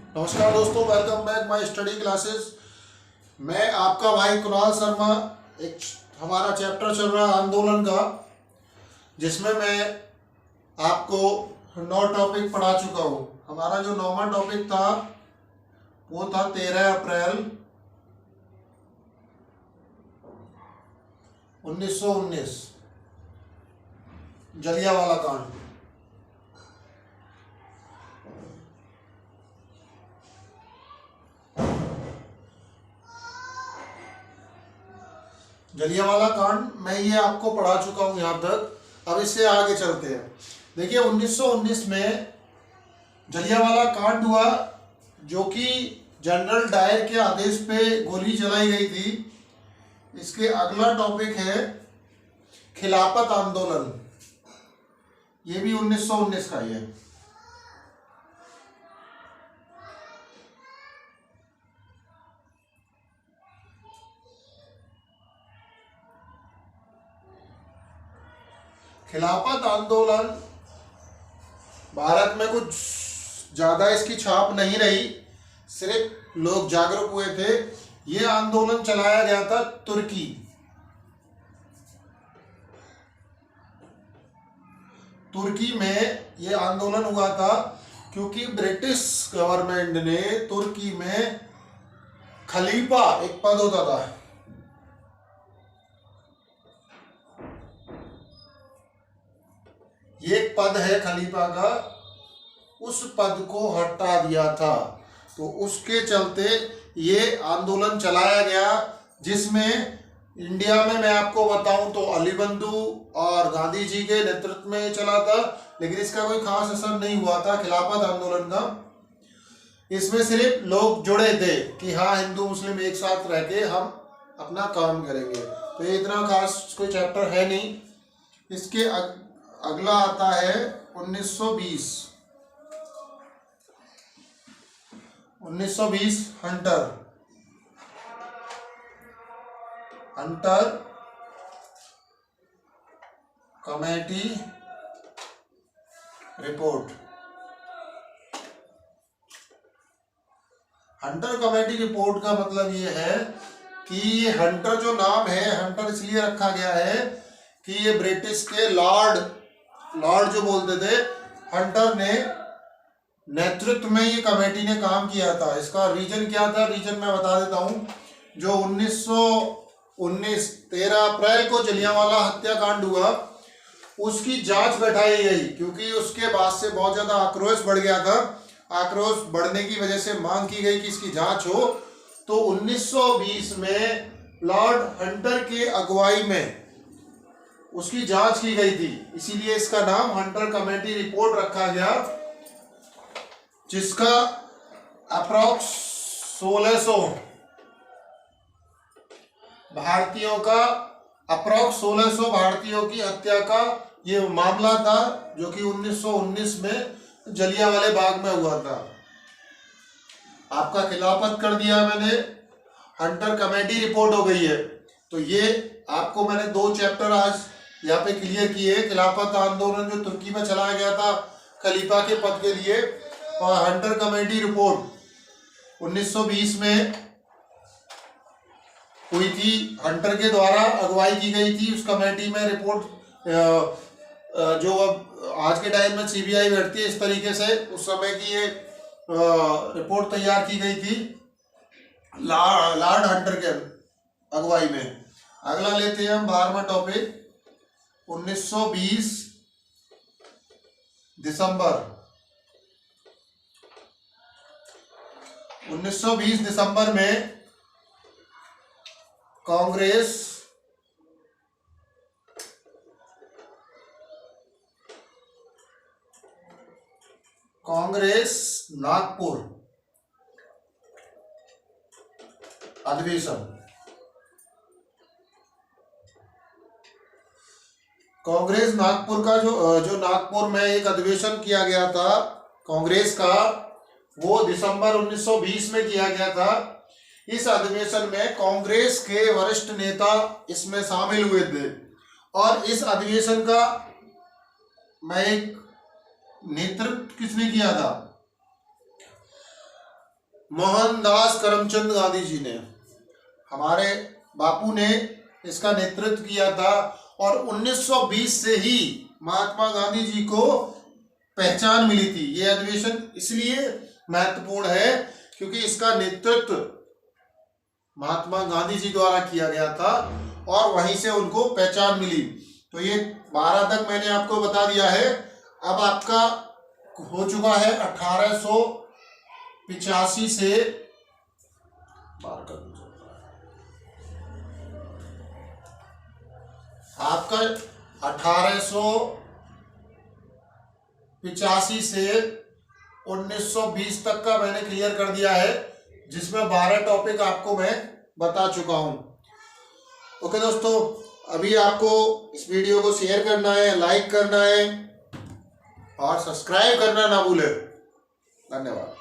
नमस्कार दोस्तों, welcome back my study classes. मैं आपका भाई कुणाल शर्मा। एक हमारा चैप्टर चल रहा है आंदोलन का, जिसमें मैं आपको 9 टॉपिक पढ़ा चुका हूँ। हमारा जो 9वां टॉपिक था वो था 13 अप्रैल 1919, जलियांवाला कांड। जलियांवाला कांड मैं ये आपको पढ़ा चुका हूँ यहाँ तक। अब इससे आगे चलते हैं। देखिए 1919 में जलियांवाला कांड हुआ, जो कि जनरल डायर के आदेश पे गोली चलाई गई थी। इसके अगला टॉपिक है खिलाफत आंदोलन। ये भी 1919 का ही है। खिलाफत आंदोलन भारत में कुछ ज्यादा इसकी छाप नहीं रही, सिर्फ लोग जागरूक हुए थे। ये आंदोलन चलाया गया था तुर्की में ये आंदोलन हुआ था, क्योंकि ब्रिटिश गवर्नमेंट ने तुर्की में खलीफा एक पद होता था, ये एक पद है खलीफा का, उस पद को हटा दिया था। तो उसके चलते ये आंदोलन चलाया गया, जिसमें इंडिया में मैं आपको बताऊं तो अली बंधु और गांधी जी के नेतृत्व में चला था, लेकिन इसका कोई खास असर नहीं हुआ था खिलाफत आंदोलन का। इसमें सिर्फ लोग जुड़े थे कि हाँ, हिंदू मुस्लिम एक साथ रह के हम अपना काम करेंगे। तो ये इतना खास कोई चैप्टर है नहीं। इसके अगला आता है 1920। 1920 Hunter committee report. Hunter committee report का मतलब ये है कि ये हंटर जो नाम है, हंटर इसलिए रखा गया है कि ये ब्रिटिश के लॉर्ड जो बोलते थे, हंटर ने नेतृत्व में ये कमेटी ने काम किया था। इसका रीजन क्या था, रीजन मैं बता देता हूँ। जो 1919 13 अप्रैल को जलियांवाला हत्याकांड हुआ, उसकी जांच बैठाई गई, क्योंकि उसके बाद से बहुत ज्यादा आक्रोश बढ़ गया था। आक्रोश बढ़ने की वजह से मांग की गई कि इसकी जांच हो। तो 1920 में लॉर्ड हंटर के अगुवाई में उसकी जांच की गई थी, इसीलिए इसका नाम हंटर कमेटी रिपोर्ट रखा गया, जिसका अप्रॉक्स 1600 भारतीयों की हत्या का ये मामला था, जो कि 1919 में जलियांवाले बाग में हुआ था। आपका खिलाफत कर दिया मैंने, हंटर कमेटी रिपोर्ट हो गई है। तो ये आपको मैंने 2 चैप्टर आज यहाँ पे क्लियर किए। खिलाफत आंदोलन जो तुर्की में चलाया गया था खलीफा के पद के लिए, और हंटर कमेटी रिपोर्ट 1920 में हुई थी, हंटर के द्वारा अगुवाई की गई थी। उस कमेटी में रिपोर्ट जो अब आज के टाइम में सीबीआई बैठती है, इस तरीके से उस समय की ये रिपोर्ट तैयार की गई थी लॉर्ड हंटर के अगुवाई में। अगला लेते हैं हम 12वां टॉपिक 1920 दिसंबर। 1920 दिसंबर में कांग्रेस नागपुर अधिवेशन। कांग्रेस नागपुर का जो नागपुर में एक अधिवेशन किया गया था कांग्रेस का, वो दिसंबर 1920 में किया गया था। इस अधिवेशन में कांग्रेस के वरिष्ठ नेता इसमें शामिल हुए थे, और इस अधिवेशन का मैं एक नेतृत्व किसने किया था, मोहनदास करमचंद गांधी जी ने, हमारे बापू ने इसका नेतृत्व किया था। और 1920 से ही महात्मा गांधी जी को पहचान मिली थी। ये अधिवेशन इसलिए महत्वपूर्ण है क्योंकि इसका नेतृत्व महात्मा गांधी जी द्वारा किया गया था और वहीं से उनको पहचान मिली। तो ये 12 तक मैंने आपको बता दिया है। अब आपका हो चुका है 1885 से आपका 1885 से 1920 तक का मैंने क्लियर कर दिया है, जिसमें 12 टॉपिक आपको मैं बता चुका हूं। ओके दोस्तों, अभी आपको इस वीडियो को शेयर करना है, लाइक करना है और सब्सक्राइब करना ना भूलें। धन्यवाद।